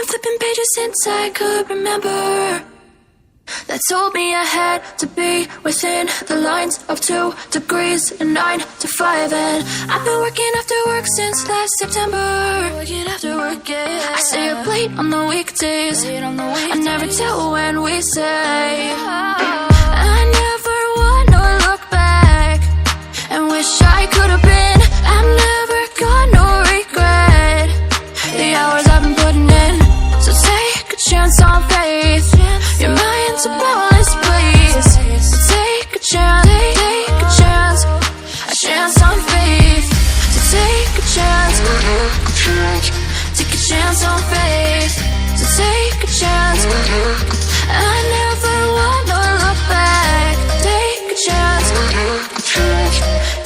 been flipping pages since I could remember, that told me I had to be within the lines of 2 degrees and 9 to 5. And I've been working after work since last September. Working after work, yeah. I stay up late on the weekdays. I never tell when we say. I never wanna look back and wish I could have been. I've never got no regret. The hours I've been putting in, so take a chance on faith. Your mind's a boundless place. So take a chance, take a chance, a chance on faith. So take a chance, take a chance on faith. So take a chance. I never wanna look back. Take a chance,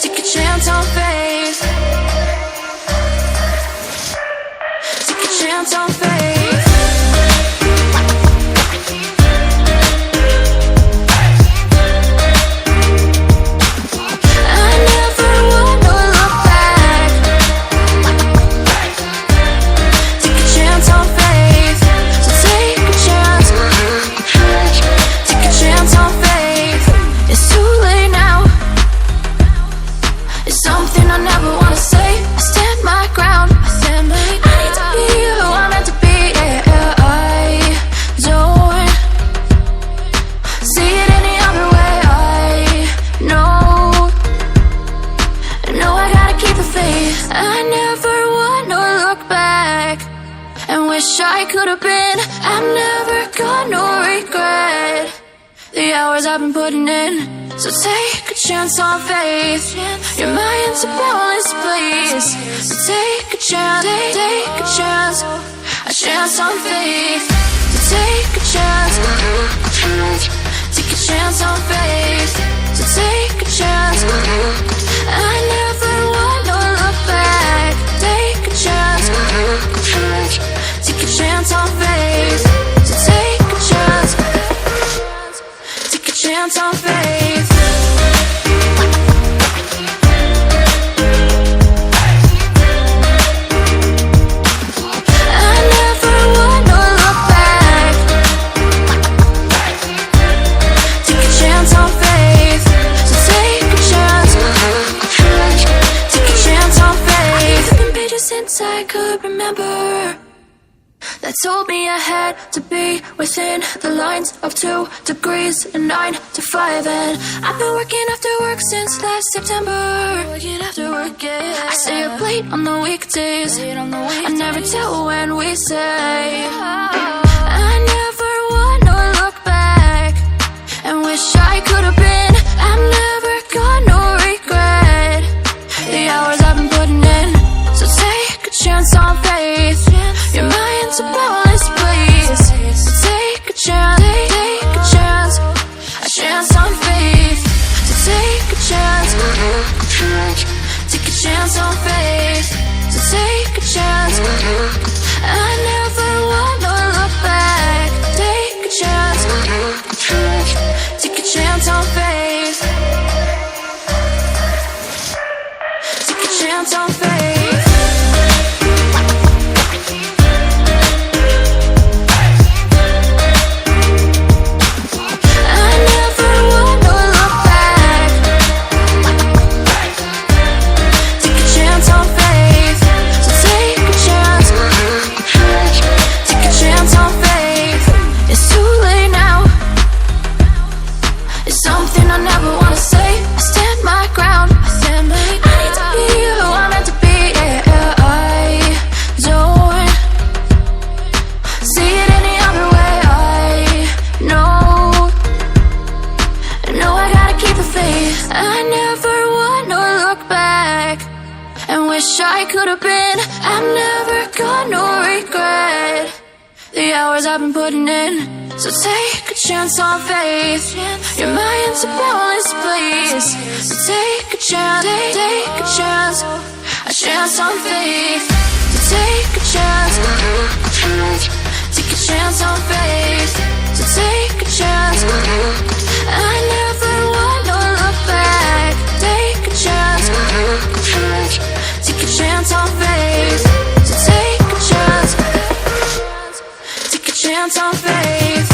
take a chance on faith. Take a chance on faith. I could have been. I've never got no regret. The hours I've been putting in, so take a chance on faith. Your mind's a boundless place. So take a chance, take a chance, a chance on faith. So take a chance, take a chance on faith. So take a chance. I never wanna look back. Take a chance. Take a chance on faith. So take a chance. Take a chance on faith. I never wanna look back. Take a chance on faith. So take a chance. Take a chance on faith. I've been pages since I could remember, that told me I had to be within the lines of 2 degrees and 9 to 5. And I've been working after work since last September. Working after work, yeah. I stay up late on the weekdays. I never tell when we say. I never wanna look back and wish I could have been. I've never got no regret. The hours I've been putting in, so take a chance on faith. Your mind's a boundless place. So take a chance, take a chance, a chance on faith. So take a chance, take a chance on faith. So take a chance. I never wanna look back. Take a chance, take a chance on faith. Take a chance on faith. I could have been. I've never got no regret. The hours I've been putting in, so take a chance on faith. Your mind's a boundless place. So take a chance, take a chance, a chance on faith. So take a chance, take a chance on faith. So take a chance. I never wanna look back. Take a chance. Take a chance on faith. So take a chance. chance on faith.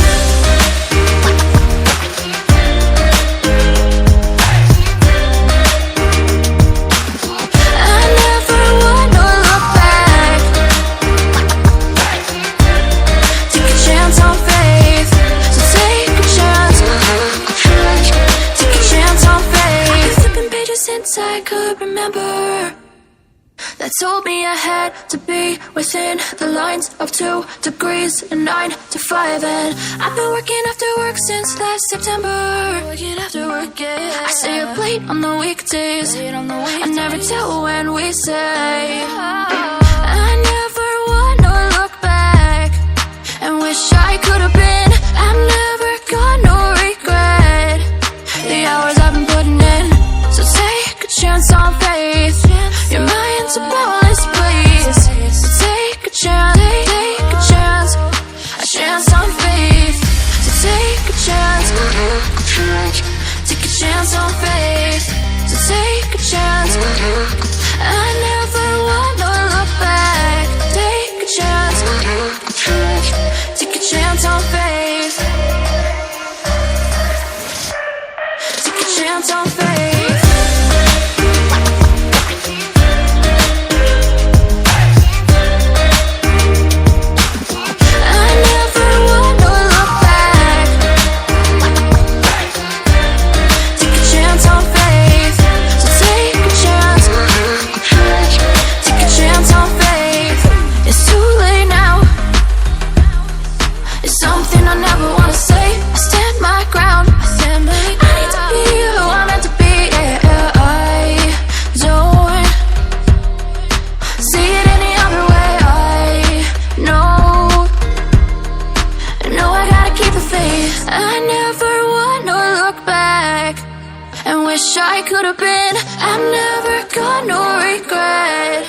I never wanna look back. Take a chance on faith. So take a chance. Take a chance on faith. I've been flipping pages since I could remember. That told me I had to be within the lines of 2 degrees and 9 to 5. And I've been working after work since last September. Working after work, yeah. I stay up late on the weekdays. I never tell when we say. I never wanna look back and wish I could have been. I've never got no regret. The hours I've been putting in. So take a chance on faith. Your mind's a boundless place. So take a chance, take a chance. A chance on faith. So take a chance. Take a chance on faith. So take a chance. I never wanna look back. Take a chance. Take a chance on faith. Take a chance on faith. I could have been. I've never got no regret.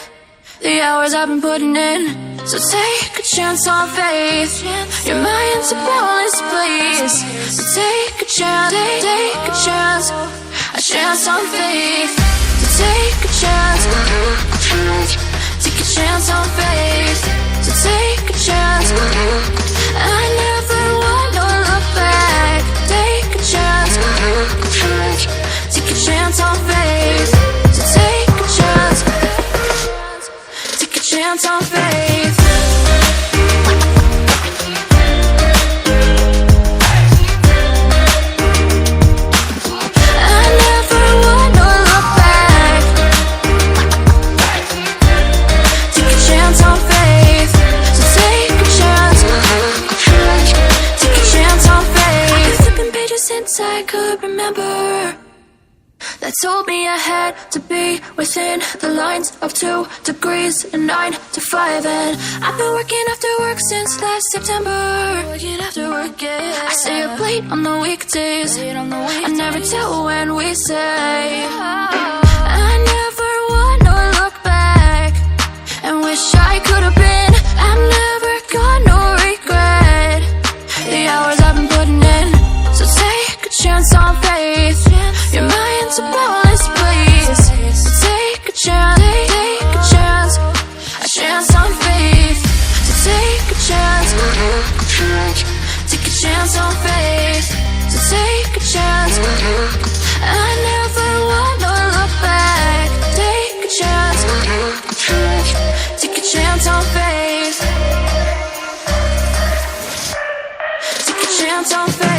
The hours I've been putting in. So take a chance on faith. Your mind's a boundless place. So take a chance, take a chance. A chance on faith. So take a chance. Take a chance on faith. So take a chance. I never wanna look back. Take a chance. Take a chance on faith. So take a chance. Take a chance on faith. I never wanna look back. Take a chance on faith. So take a chance. Take a chance on faith. I've been flipping pages since I could remember. That told me I had to be within the lines of 2 degrees and 9 to 5. And I've been working after work since last September. Working after work, yeah. I stay up late on the weekdays. I never tell when we say. I never wanna look back and wish I could have been. I've never got no regret. The hours I've been putting in. So take a chance on faith. Your mind's a boundless place. So take a chance, take a chance. A chance on faith. So take a chance. Take a chance on faith. So take a chance. I never wanna look back. Take a chance. Take a chance on faith. Take a chance on faith.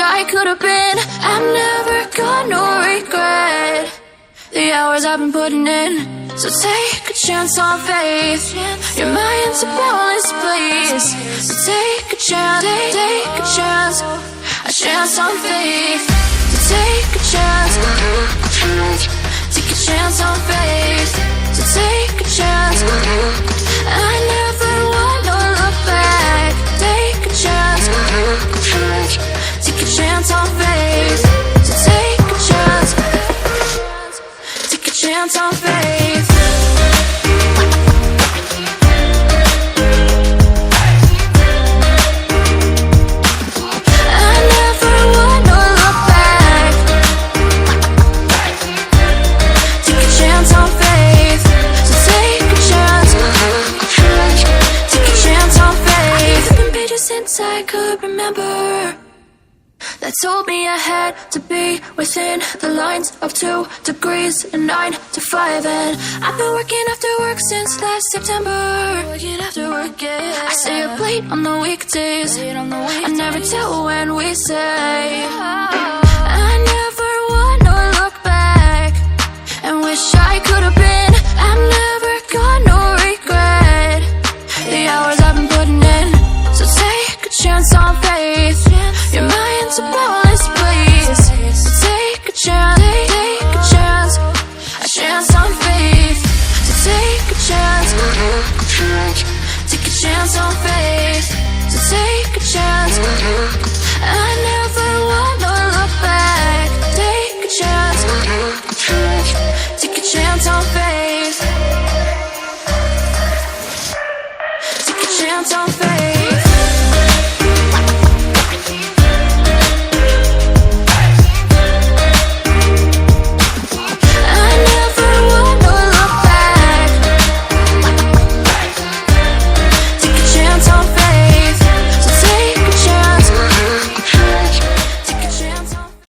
I could have been. I've never got no regret. the hours I've been putting in. So take a chance on faith. Your mind's a boundless place. So take a chance, take a chance on faith. So take a chance, take a chance on faith. So take a chance. I never want to look back. Take a chance, take a chance on faith. So take a chance, take a chance on faith. I never want to look back. Take a chance on faith. So take a chance, take a chance on faith. I've been pages since I could remember that told me I had to be within the lines of 2 degrees and 9 to 5. And I've been working after work since last September. Working after work, yeah. I stay up late on the weekdays. I never tell when we say